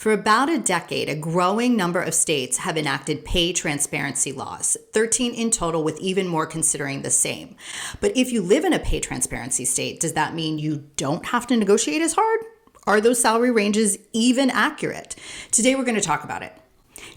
For about a decade, a growing number of states have enacted pay transparency laws, 13 in total, with even more considering the same. But if you live in a pay transparency state, does that mean you don't have to negotiate as hard? Are those salary ranges even accurate? Today, we're going to talk about it.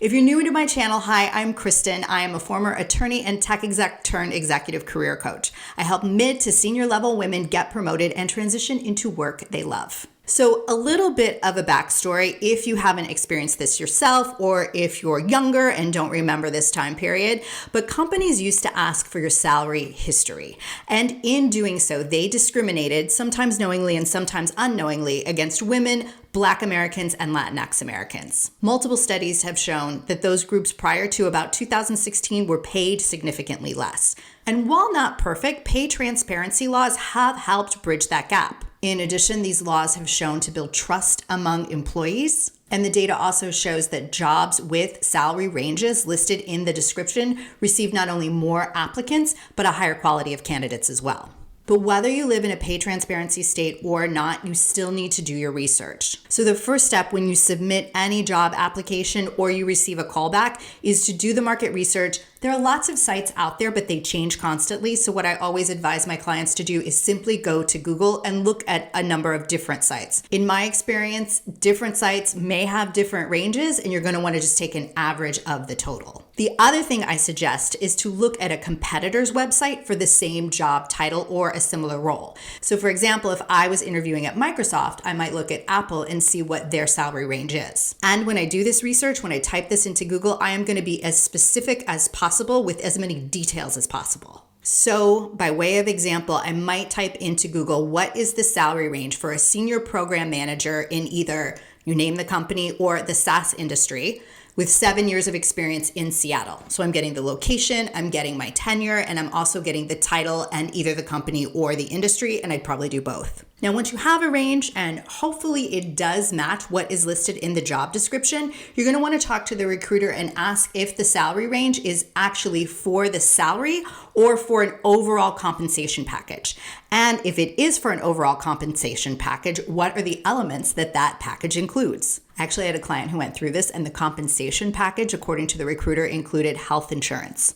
If you're new to my channel, hi, I'm Kristen. I am a former attorney and tech exec turned executive career coach. I help mid to senior level women get promoted and transition into work they love. So a little bit of a backstory if you haven't experienced this yourself or if you're younger and don't remember this time period, but companies used to ask for your salary history. And in doing so, they discriminated, sometimes knowingly and sometimes unknowingly, against women, Black Americans, and Latinx Americans. Multiple studies have shown that those groups prior to about 2016 were paid significantly less. And while not perfect, pay transparency laws have helped bridge that gap. In addition, these laws have shown to build trust among employees. And the data also shows that jobs with salary ranges listed in the description receive not only more applicants, but a higher quality of candidates as well. But whether you live in a pay transparency state or not, you still need to do your research. So the first step when you submit any job application or you receive a callback is to do the market research. There are lots of sites out there, but they change constantly. So what I always advise my clients to do is simply go to Google and look at a number of different sites. In my experience, different sites may have different ranges, and you're going to want to just take an average of the total. The other thing I suggest is to look at a competitor's website for the same job title or a similar role. So for example, if I was interviewing at Microsoft, I might look at Apple and see what their salary range is. And when I do this research, when I type this into Google, I am going to be as specific as possible with as many details as possible. So by way of example, I might type into Google, what is the salary range for a senior program manager in either, you name the company, or the SaaS industry with 7 years of experience in Seattle. So I'm getting the location, I'm getting my tenure, and I'm also getting the title and either the company or the industry, and I'd probably do both. Now, once you have a range and hopefully it does match what is listed in the job description, you're going to want to talk to the recruiter and ask if the salary range is actually for the salary or for an overall compensation package. And if it is for an overall compensation package, what are the elements that that package includes? Actually, I had a client who went through this, and the compensation package, according to the recruiter, included health insurance,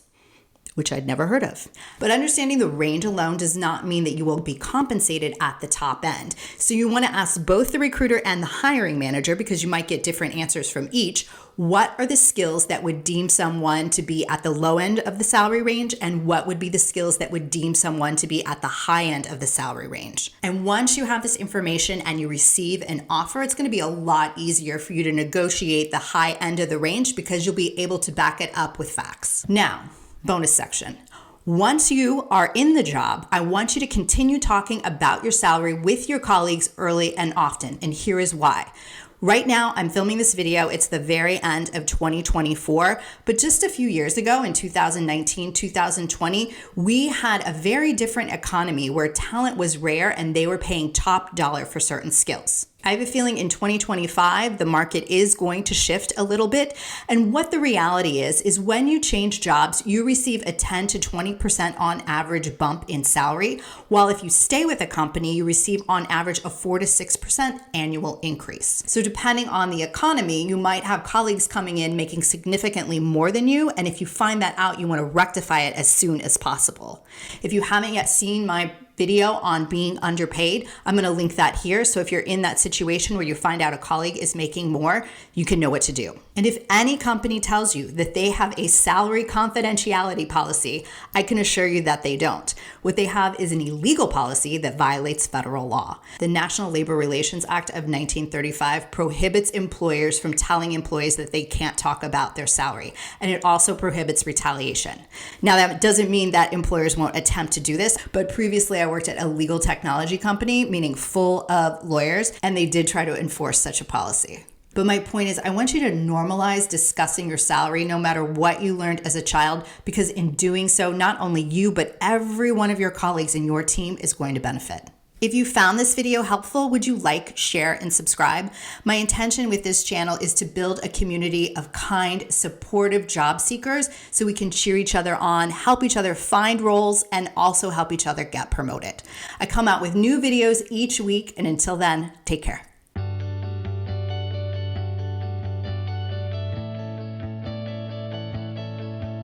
which I'd never heard of. But understanding the range alone does not mean that you will be compensated at the top end. So you want to ask both the recruiter and the hiring manager, because you might get different answers from each. What are the skills that would deem someone to be at the low end of the salary range, and what would be the skills that would deem someone to be at the high end of the salary range? And once you have this information and you receive an offer, it's going to be a lot easier for you to negotiate the high end of the range because you'll be able to back it up with facts. Now, bonus section. Once you are in the job, I want you to continue talking about your salary with your colleagues early and often, and here is why. Right now, I'm filming this video. It's the very end of 2024, but just a few years ago in 2019, 2020, we had a very different economy where talent was rare and they were paying top dollar for certain skills. I have a feeling in 2025, the market is going to shift a little bit. And what the reality is when you change jobs, you receive a 10 to 20% on average bump in salary, while if you stay with a company, you receive on average a 4 to 6% annual increase. So depending on the economy, you might have colleagues coming in making significantly more than you. And if you find that out, you want to rectify it as soon as possible. If you haven't yet seen my video on being underpaid, I'm going to link that here. So if you're in that situation where you find out a colleague is making more, you can know what to do. And if any company tells you that they have a salary confidentiality policy, I can assure you that they don't. What they have is an illegal policy that violates federal law. The National Labor Relations Act of 1935 prohibits employers from telling employees that they can't talk about their salary. And it also prohibits retaliation. Now, that doesn't mean that employers won't attempt to do this, but previously I worked at a legal technology company, meaning full of lawyers, and they did try to enforce such a policy. But my point is, I want you to normalize discussing your salary no matter what you learned as a child, because in doing so, not only you, but every one of your colleagues in your team is going to benefit. If you found this video helpful, would you like, share, and subscribe? My intention with this channel is to build a community of kind, supportive job seekers so we can cheer each other on, help each other find roles, and also help each other get promoted. I come out with new videos each week, and until then, take care.